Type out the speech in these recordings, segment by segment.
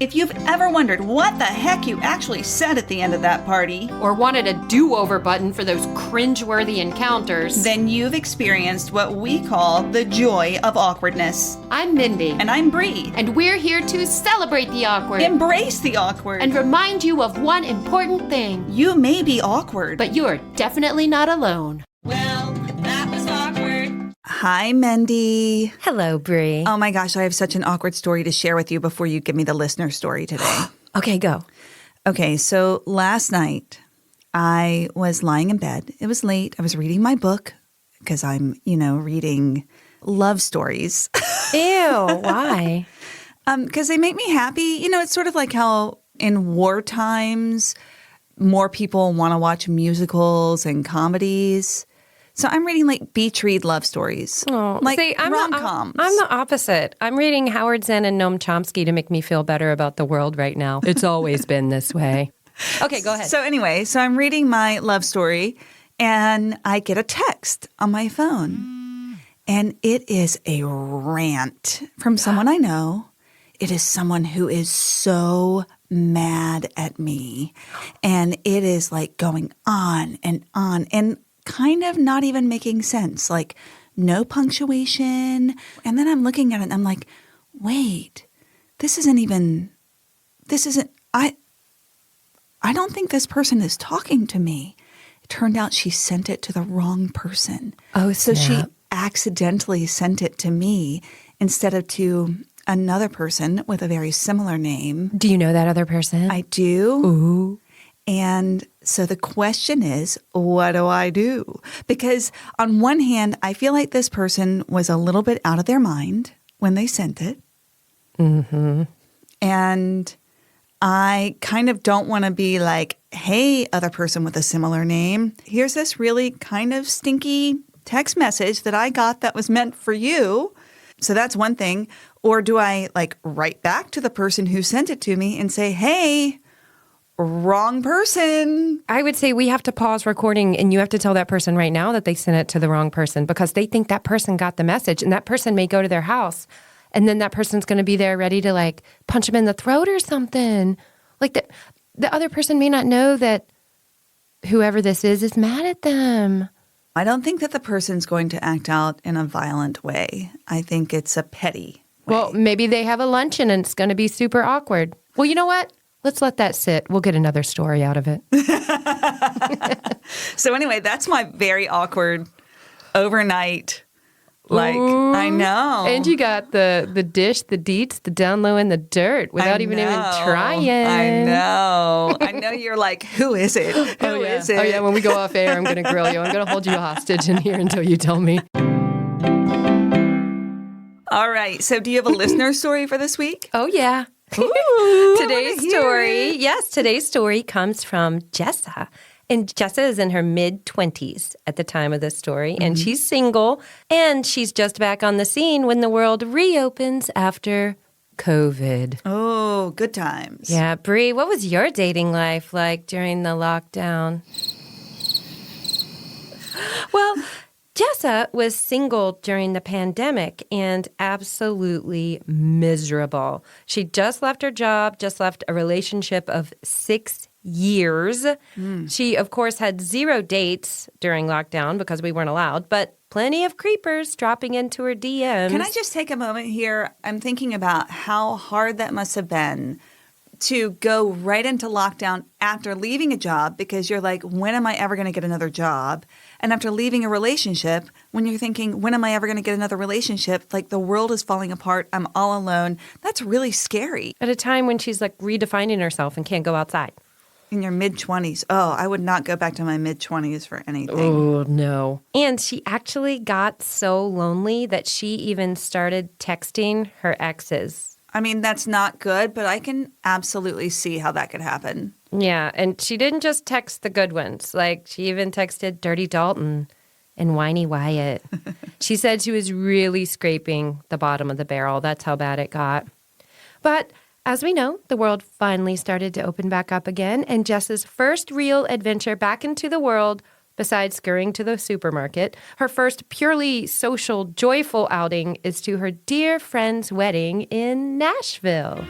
If you've ever wondered what the heck you actually said at the end of that party, or wanted a do-over button for those cringe-worthy encounters, then you've experienced what we call the joy of awkwardness. I'm Mendy. And I'm Bree. And we're here to celebrate the awkward. Embrace the awkward. And remind you of one important thing. You may be awkward, but you're definitely not alone. Well, that was awkward. Hi, Mendy. Hello, Bree. Oh my gosh, I have such an awkward story to share with you before you give me the listener story today. Okay, go. Okay, so last night I was lying in bed. It was late. I was reading my book because I'm, reading love stories. Ew, why? Because they make me happy. It's sort of like how in war times more people want to watch musicals and comedies. So I'm reading like beach read love stories, like rom-coms. I'm the opposite. I'm reading Howard Zinn and Noam Chomsky to make me feel better about the world right now. It's always been this way. Okay, go ahead. So anyway, I'm reading my love story and I get a text on my phone and it is a rant from someone I know. It is someone who is so mad at me and it is like going on and kind of not even making sense, like no punctuation. And then I'm looking at it and I'm like, wait, I don't think this person is talking to me. It turned out she sent it to the wrong person. Oh, so snap. she accidentally sent it to me instead of to another person with a very similar name. Do you know that other person? I do. Ooh. And so the question is, what do I do? Because on one hand, I feel like this person was a little bit out of their mind when they sent it. Mm-hmm. And I kind of don't want to be like, hey, other person with a similar name, here's this really kind of stinky text message that I got that was meant for you. So that's one thing. Or do I like write back to the person who sent it to me and say, hey, wrong person? I would say we have to pause recording and you have to tell that person right now that they sent it to the wrong person because they think that person got the message and that person may go to their house and then that person's going to be there ready to like punch them in the throat or something. Like the other person may not know that whoever this is mad at them. I don't think that the person's going to act out in a violent way. I think it's a petty way. Well, maybe they have a luncheon and it's going to be super awkward. Well, you know what? Let's let that sit. We'll get another story out of it. So anyway, that's my very awkward overnight. Like, Ooh. I know. And you got the dish, the deets, the down low, and the dirt without even trying. I know. I know you're like, who is it? Who is it? Oh, yeah. When we go off air, I'm going to grill you. I'm going to hold you hostage in here until you tell me. All right. So do you have a listener story for this week? Oh, yeah. Ooh, Today's story comes from Jessa. And Jessa is in her mid-20s at the time of this story, and she's single, and she's just back on the scene when the world reopens after COVID. Oh, good times. Yeah, Bree, what was your dating life like during the lockdown? Well, Jessa was single during the pandemic and absolutely miserable. She just left her job, just left a relationship of 6 years. She, of course, had 0 dates during lockdown because we weren't allowed, but plenty of creepers dropping into her DMs. Can I just take a moment here? I'm thinking about how hard that must have been to go right into lockdown after leaving a job because you're like, when am I ever going to get another job? And after leaving a relationship, when you're thinking, when am I ever going to get another relationship? Like the world is falling apart. I'm all alone. That's really scary. At a time when she's like redefining herself and can't go outside. In your mid-20s. Oh, I would not go back to my mid-20s for anything. Oh, no. And she actually got so lonely that she even started texting her exes. I mean, that's not good, but I can absolutely see how that could happen. Yeah, and she didn't just text the good ones. Like, she even texted Dirty Dalton and Whiny Wyatt. She said she was really scraping the bottom of the barrel. That's how bad it got. But as we know, the world finally started to open back up again, and Jess's first real adventure back into the world, besides scurrying to the supermarket, her first purely social, joyful outing is to her dear friend's wedding in Nashville.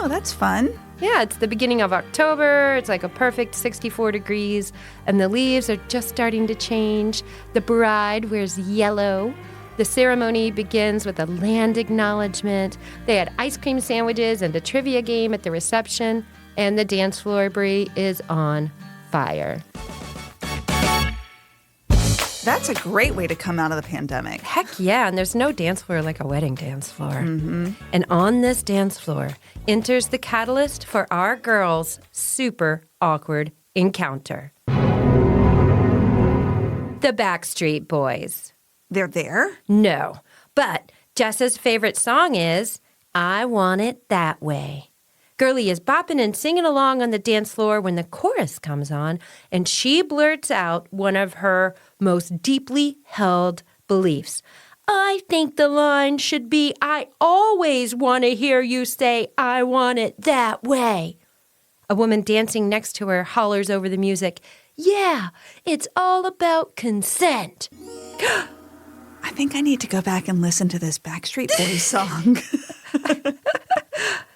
Oh, that's fun. Yeah, it's the beginning of October. It's like a perfect 64 degrees, and the leaves are just starting to change. The bride wears yellow. The ceremony begins with a land acknowledgement. They had ice cream sandwiches and a trivia game at the reception, and the dance floor, Bree, is on fire. That's a great way to come out of the pandemic. Heck yeah, and there's no dance floor like a wedding dance floor. Mm-hmm. And on this dance floor enters the catalyst for our girls' super awkward encounter. The Backstreet Boys. They're there? No, but Jessa's favorite song is I Want It That Way. Girlie is bopping and singing along on the dance floor when the chorus comes on, and she blurts out one of her most deeply held beliefs. I think the line should be, I always want to hear you say, I want it that way. A woman dancing next to her hollers over the music, yeah, it's all about consent. I think I need to go back and listen to this Backstreet Boys song.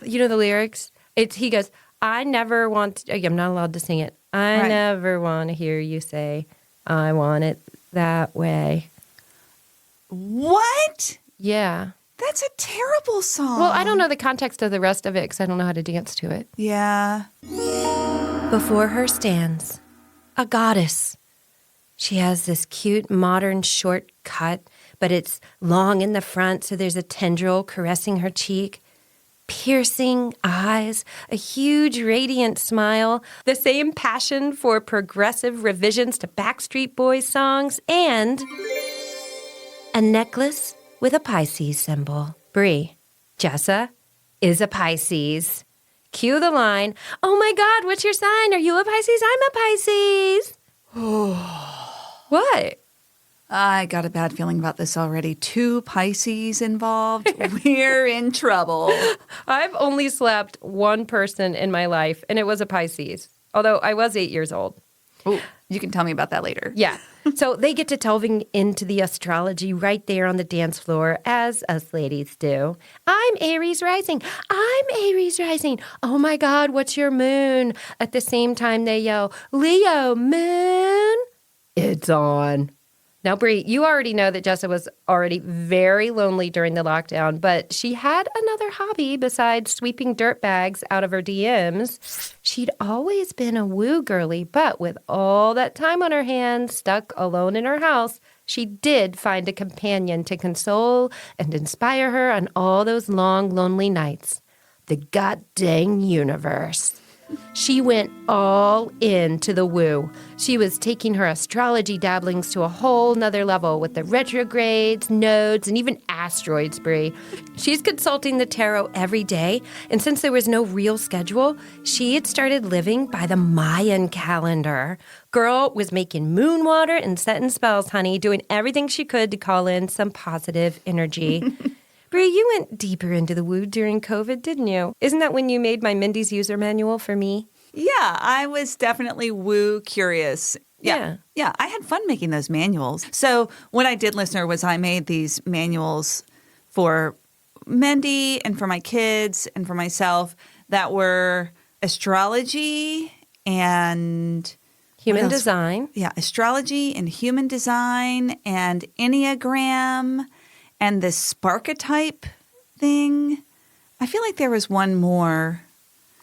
You know the lyrics? He goes, I never want to, I'm not allowed to sing it. I Right. never want to hear you say, I want it that way. What? Yeah. That's a terrible song. Well, I don't know the context of the rest of it because I don't know how to dance to it. Yeah. Before her stands a goddess. She has this cute modern short cut, but it's long in the front, so there's a tendril caressing her cheek. Piercing eyes, a huge radiant smile, the same passion for progressive revisions to Backstreet Boys songs, and a necklace with a Pisces symbol. Bree, Jessa is a Pisces. Cue the line, oh my God, what's your sign? Are you a Pisces? I'm a Pisces. What? I got a bad feeling about this already. 2 Pisces involved. We're in trouble. I've only slapped one person in my life, and it was a Pisces, although I was 8 years old. Ooh, you can tell me about that later. Yeah. So they get to delving into the astrology right there on the dance floor, as us ladies do. I'm Aries rising. I'm Aries rising. Oh my God, what's your moon? At the same time, they yell, Leo, moon. It's on. Now, Bree, you already know that Jessa was already very lonely during the lockdown, but she had another hobby besides sweeping dirt bags out of her DMs. She'd always been a woo girly, but with all that time on her hands, stuck alone in her house, she did find a companion to console and inspire her on all those long, lonely nights. The goddamn universe. She went all into the woo. She was taking her astrology dabblings to a whole nother level with the retrogrades, nodes, and even asteroids, Bree. She's consulting the tarot every day, and since there was no real schedule, she had started living by the Mayan calendar. Girl was making moon water and setting spells, honey, doing everything she could to call in some positive energy. Bree, you went deeper into the woo during COVID, didn't you? Isn't that when you made my Mindy's user manual for me? Yeah, I was definitely woo curious. Yeah, I had fun making those manuals. So what I did, listener, was I made these manuals for Mendy and for my kids and for myself that were astrology and Human design. Yeah, astrology and human design and Enneagram and this Sparketype thing. I feel like there was one more.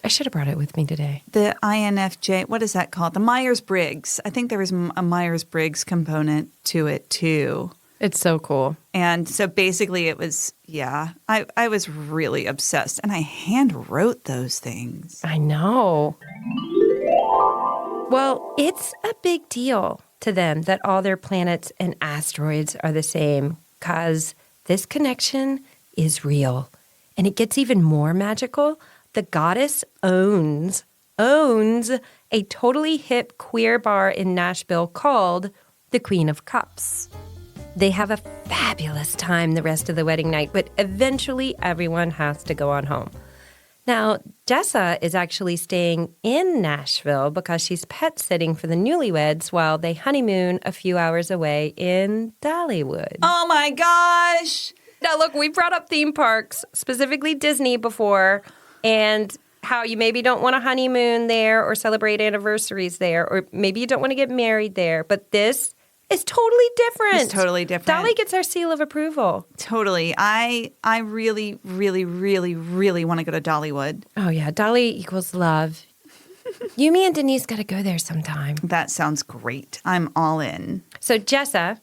I should have brought it with me today. The INFJ, what is that called? The Myers-Briggs. I think there was a Myers-Briggs component to it too. It's so cool. And so basically it was, I was really obsessed. And I hand wrote those things. I know. Well, it's a big deal to them that all their planets and asteroids are the same because this connection is real. And it gets even more magical. The goddess owns a totally hip queer bar in Nashville called the Queen of Cups. They have a fabulous time the rest of the wedding night, but eventually everyone has to go on home. Now, Jessa is actually staying in Nashville because she's pet sitting for the newlyweds while they honeymoon a few hours away in Dollywood. Oh my gosh! Now, look, we brought up theme parks, specifically Disney, before, and how you maybe don't want a honeymoon there or celebrate anniversaries there, or maybe you don't want to get married there. But this is totally different. It's totally different. Dolly gets our seal of approval. Totally. I really, really, really, really want to go to Dollywood. Oh, yeah. Dolly equals love. You, me, and Denise got to go there sometime. That sounds great. I'm all in. So Jessa,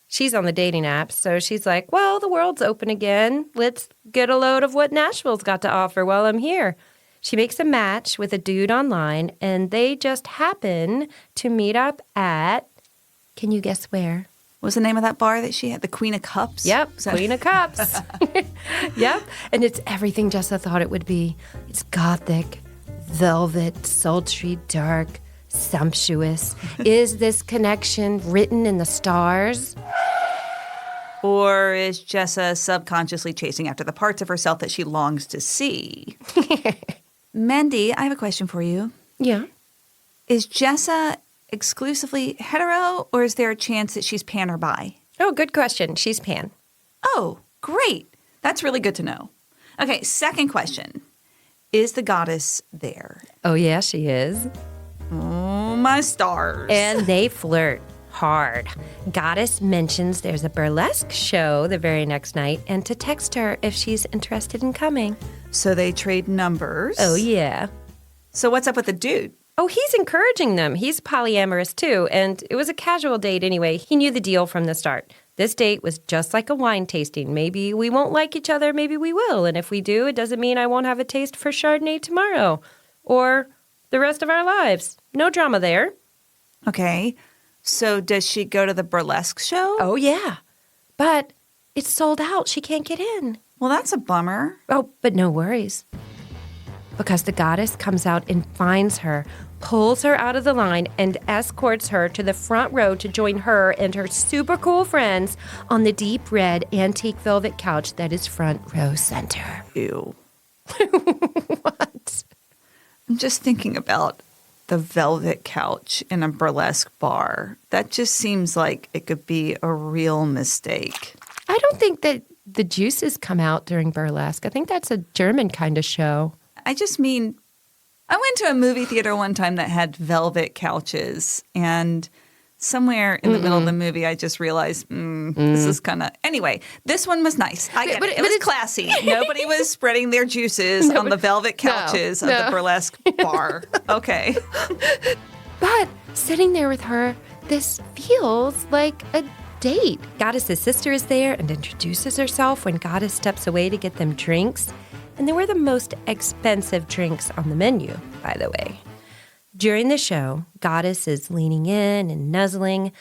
she's on the dating apps. So she's like, well, the world's open again. Let's get a load of what Nashville's got to offer while I'm here. She makes a match with a dude online, and they just happen to meet up at, can you guess where? What was the name of that bar that she had? The Queen of Cups? Yep, Queen of Cups. Yep, and it's everything Jessa thought it would be. It's gothic, velvet, sultry, dark, sumptuous. Is this connection written in the stars? Or is Jessa subconsciously chasing after the parts of herself that she longs to see? Mendy, I have a question for you. Yeah. Is Jessa exclusively hetero, or is there a chance that she's pan or bi? Oh, good question. She's pan. Oh, great. That's really good to know. Okay, second question. Is the goddess there? Oh, yeah, she is. Oh, my stars. And they flirt hard. Goddess mentions there's a burlesque show the very next night and to text her if she's interested in coming. So they trade numbers. Oh, yeah. So what's up with the dude? Oh, he's encouraging them. He's polyamorous, too, and it was a casual date anyway. He knew the deal from the start. This date was just like a wine tasting. Maybe we won't like each other, maybe we will. And if we do, it doesn't mean I won't have a taste for Chardonnay tomorrow or the rest of our lives. No drama there. Okay. So does she go to the burlesque show? Oh, yeah. But it's sold out. She can't get in. Well, that's a bummer. Oh, but no worries. Because the goddess comes out and finds her, pulls her out of the line, and escorts her to the front row to join her and her super cool friends on the deep red antique velvet couch that is front row center. Ew. What? I'm just thinking about the velvet couch in a burlesque bar. That just seems like it could be a real mistake. I don't think that the juices come out during burlesque. I think that's a German kind of show. I just mean, I went to a movie theater one time that had velvet couches, and somewhere in the middle of the movie, I just realized, this is kind of... Anyway, this one was nice. I get it. It was classy. Nobody was spreading their juices on the velvet couches of the burlesque bar. Okay. But sitting there with her, this feels like a date. Goddess's sister is there and introduces herself when Goddess steps away to get them drinks. And they were the most expensive drinks on the menu, by the way. During the show, Goddess is leaning in and nuzzling.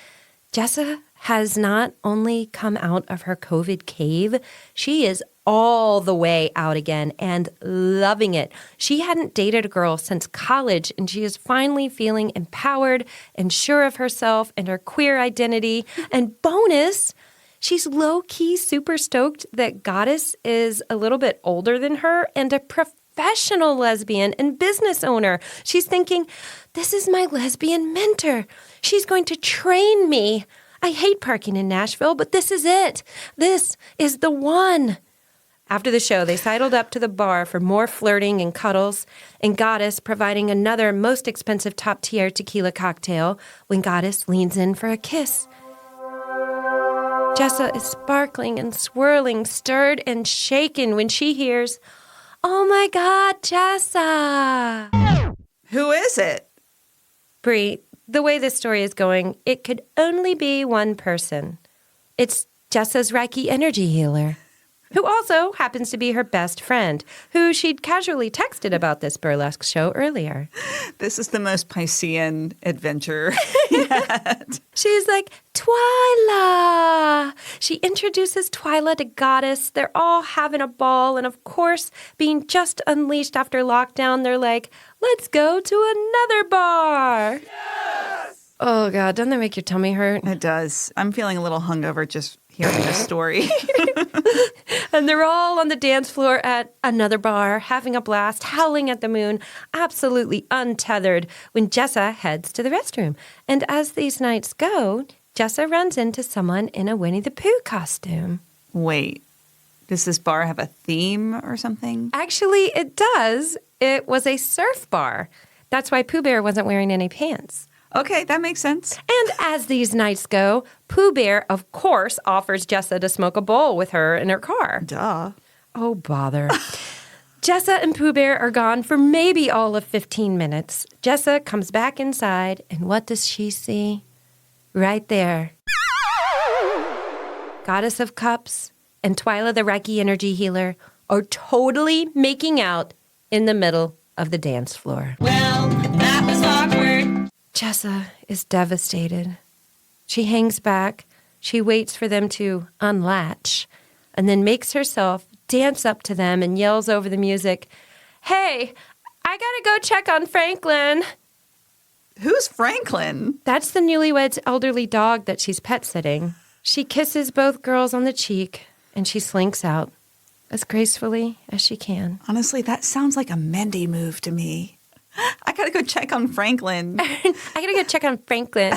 Jessa has not only come out of her COVID cave, she is all the way out again and loving it. She hadn't dated a girl since college, and she is finally feeling empowered and sure of herself and her queer identity. And bonus, she's low-key super stoked that Goddess is a little bit older than her and a professional lesbian and business owner. She's thinking, this is my lesbian mentor. She's going to train me. I hate parking in Nashville, but this is it. This is the one. After the show, they sidled up to the bar for more flirting and cuddles, and Goddess providing another most expensive top-tier tequila cocktail when Goddess leans in for a kiss. Jessa is sparkling and swirling, stirred and shaken when she hears, "Oh my God, Jessa!" Who is it? Bree, the way this story is going, it could only be one person. It's Jessa's Reiki energy healer, who also happens to be her best friend, who she'd casually texted about this burlesque show earlier. This is the most Piscean adventure yet. She's like, Twyla! She introduces Twyla to Goddess. They're all having a ball, and of course, being just unleashed after lockdown, they're like, let's go to another bar! Yes! Oh, God, doesn't that make your tummy hurt? It does. I'm feeling a little hungover just hearing this story. And they're all on the dance floor at another bar, having a blast, howling at the moon, absolutely untethered, when Jessa heads to the restroom. And as these nights go, Jessa runs into someone in a Winnie the Pooh costume. Wait, does this bar have a theme or something? Actually, it does. It was a surf bar. That's why Pooh Bear wasn't wearing any pants. Okay, that makes sense. And as these nights go, Pooh Bear, of course, offers Jessa to smoke a bowl with her in her car. Duh. Oh, bother. Jessa and Pooh Bear are gone for maybe all of 15 minutes. Jessa comes back inside, and what does she see? Right there. Goddess of Cups and Twyla the Reiki energy healer are totally making out in the middle of the dance floor. Well, that was awkward. Jessa is devastated. She hangs back. She waits for them to unlatch and then makes herself dance up to them and yells over the music, "Hey, I gotta go check on Franklin." Who's Franklin? That's the newlywed's elderly dog that she's pet sitting. She kisses both girls on the cheek and she slinks out as gracefully as she can. Honestly, that sounds like a Mendy move to me. I gotta go check on Franklin. I gotta go check on Franklin.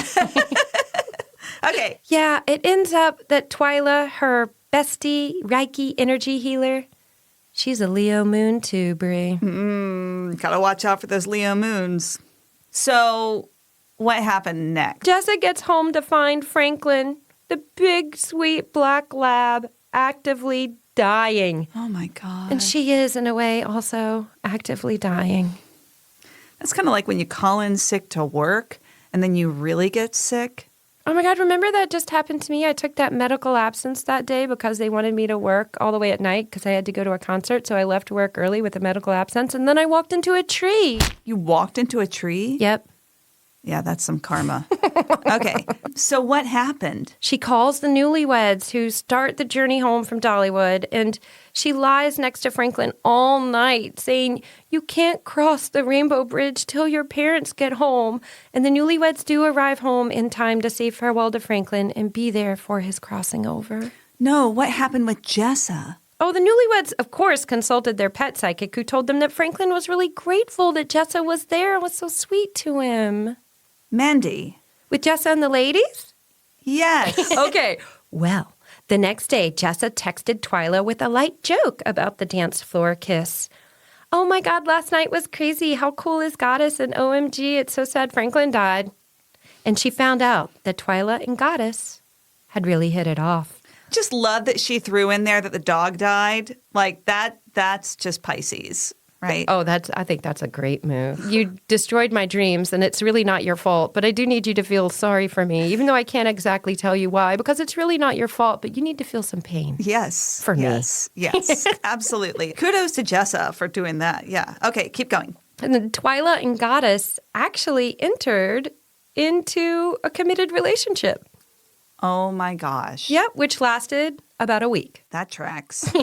Okay. Yeah, it ends up that Twyla, her bestie, Reiki energy healer, she's a Leo moon too, Bree. Gotta watch out for those Leo moons. So, what happened next? Jessa gets home to find Franklin, the big, sweet black lab, actively dying. Oh my God. And she is, in a way, also actively dying. That's kind of like when you call in sick to work and then you really get sick. Oh my God, remember that just happened to me? I took that medical absence that day because they wanted me to work all the way at night because I had to go to a concert. So I left work early with a medical absence and then I walked into a tree. You walked into a tree? Yep. Yeah, that's some karma. Okay. So what happened? She calls the newlyweds who start the journey home from Dollywood, and she lies next to Franklin all night saying, "You can't cross the Rainbow Bridge till your parents get home." And the newlyweds do arrive home in time to say farewell to Franklin and be there for his crossing over. No, what happened with Jessa? Oh, the newlyweds, of course, consulted their pet psychic who told them that Franklin was really grateful that Jessa was there and was so sweet to him. Mendy. With Jessa and the ladies? Yes. Okay. Well, the next day, Jessa texted Twyla with a light joke about the dance floor kiss. "Oh my God, last night was crazy. How cool is Goddess? And OMG, it's so sad Franklin died." And she found out that Twyla and Goddess had really hit it off. Just love that she threw in there that the dog died. Like that's just Pisces, right? Oh, I think that's a great move. You destroyed my dreams, and it's really not your fault, but I do need you to feel sorry for me, even though I can't exactly tell you why, because it's really not your fault, but you need to feel some pain. Yes. For me. Yes, absolutely. Kudos to Jessa for doing that. Yeah. Okay, keep going. And then Twyla and Goddess actually entered into a committed relationship. Oh my gosh. Yep, which lasted about a week. That tracks.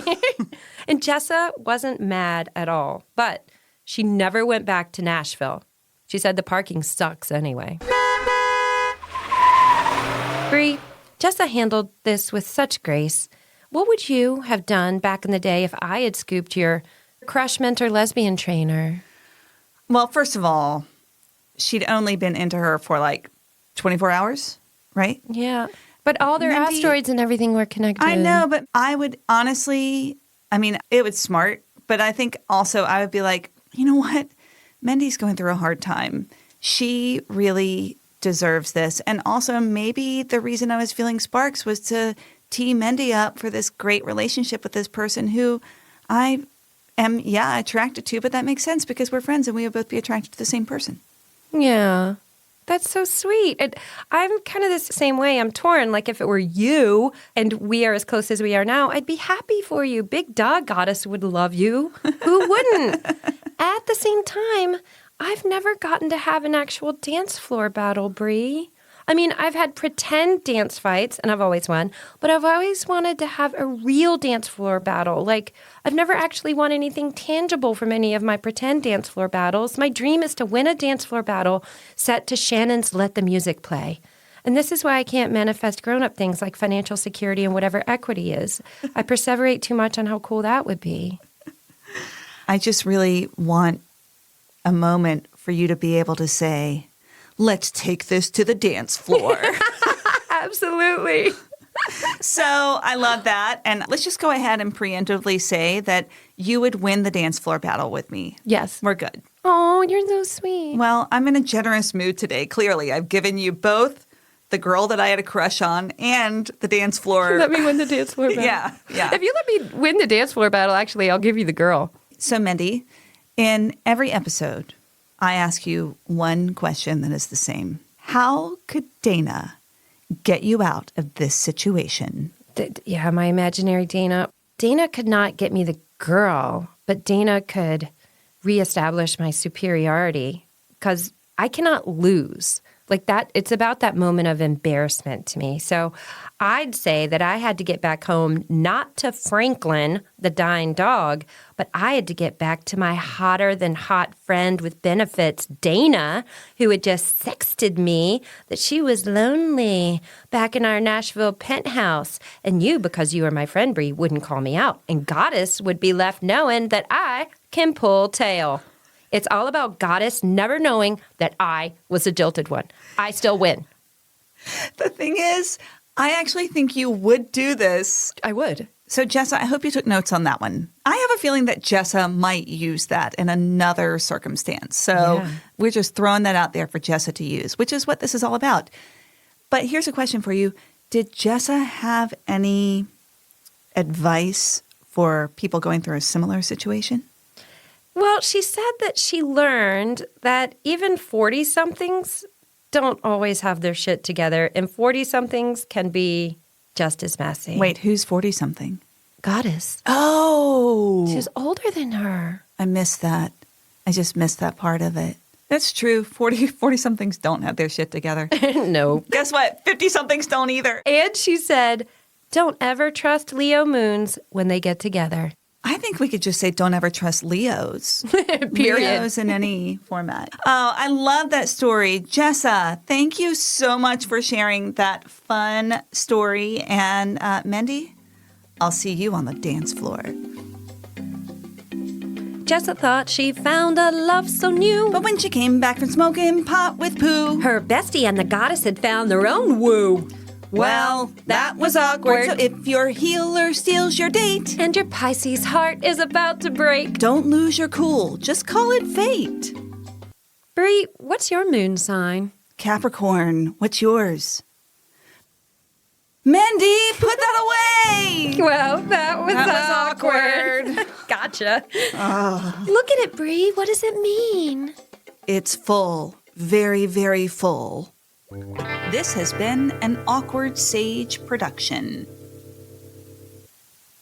And Jessa wasn't mad at all, but she never went back to Nashville. She said the parking sucks anyway. Bree, Jessa handled this with such grace. What would you have done back in the day if I had scooped your crush mentor lesbian trainer? Well, first of all, she'd only been into her for like 24 hours, right? Yeah. But all their Mendy, asteroids and everything were connected. I know, but I would honestly, I mean, it was smart, but I think also I would be like, you know what? Mendy's going through a hard time. She really deserves this. And also maybe the reason I was feeling sparks was to tee Mendy up for this great relationship with this person who I am, attracted to, but that makes sense because we're friends and we would both be attracted to the same person. Yeah. That's so sweet. I'm kind of the same way. I'm torn. Like if it were you and we are as close as we are now, I'd be happy for you. Big dog Goddess would love you. Who wouldn't? At the same time, I've never gotten to have an actual dance floor battle, Bree. I mean, I've had pretend dance fights, and I've always won, but I've always wanted to have a real dance floor battle. Like, I've never actually won anything tangible from any of my pretend dance floor battles. My dream is to win a dance floor battle set to Shannon's Let the Music Play. And this is why I can't manifest grown-up things like financial security and whatever equity is. I perseverate too much on how cool that would be. I just really want a moment for you to be able to say, let's take this to the dance floor. Absolutely. So I love that. And let's just go ahead and preemptively say that you would win the dance floor battle with me. Yes. We're good. Oh, you're so sweet. Well, I'm in a generous mood today. Clearly, I've given you both the girl that I had a crush on and the dance floor. Let me win the dance floor battle. Yeah. If you let me win the dance floor battle, actually, I'll give you the girl. So, Mendy, in every episode, I ask you one question that is the same. How could Dana get you out of this situation? Yeah, my imaginary Dana. Dana could not get me the girl, but Dana could reestablish my superiority because I cannot lose. Like that, it's about that moment of embarrassment to me. So I'd say that I had to get back home, not to Franklin, the dying dog, but I had to get back to my hotter than hot friend with benefits, Dana, who had just sexted me that she was lonely back in our Nashville penthouse. And you, because you are my friend, Bree, wouldn't call me out. And Goddess would be left knowing that I can pull tail. It's all about Goddess never knowing that I was a jilted one. I still win. The thing is, I actually think you would do this. I would. So, Jessa, I hope you took notes on that one. I have a feeling that Jessa might use that in another circumstance. So we're just throwing that out there for Jessa to use, which is what this is all about. But here's a question for you. Did Jessa have any advice for people going through a similar situation? Well, she said that she learned that even 40-somethings don't always have their shit together, and 40-somethings can be just as messy. Wait, who's 40-something? Goddess. Oh. She's older than her. I missed that. I just missed that part of it. That's true. 40-somethings don't have their shit together. No. Guess what? 50-somethings don't either. And she said, don't ever trust Leo moons when they get together. I think we could just say don't ever trust Leos. Period. Leos in any format. Oh, I love that story. Jessa, thank you so much for sharing that fun story. And Mendy, I'll see you on the dance floor. Jessa thought she found a love so new. But when she came back from smoking pot with poo, Her bestie and the goddess had found their own woo. well, that was awkward. So if your healer steals your date, And your Pisces heart is about to break. don't lose your cool. Just call it fate. Bree, what's your moon sign? Capricorn, what's yours? Mendy, put that away! Well, that was awkward. Gotcha. Look at it, Bree. What does it mean? It's full. Very, very full. This has been an Awkward Sage production.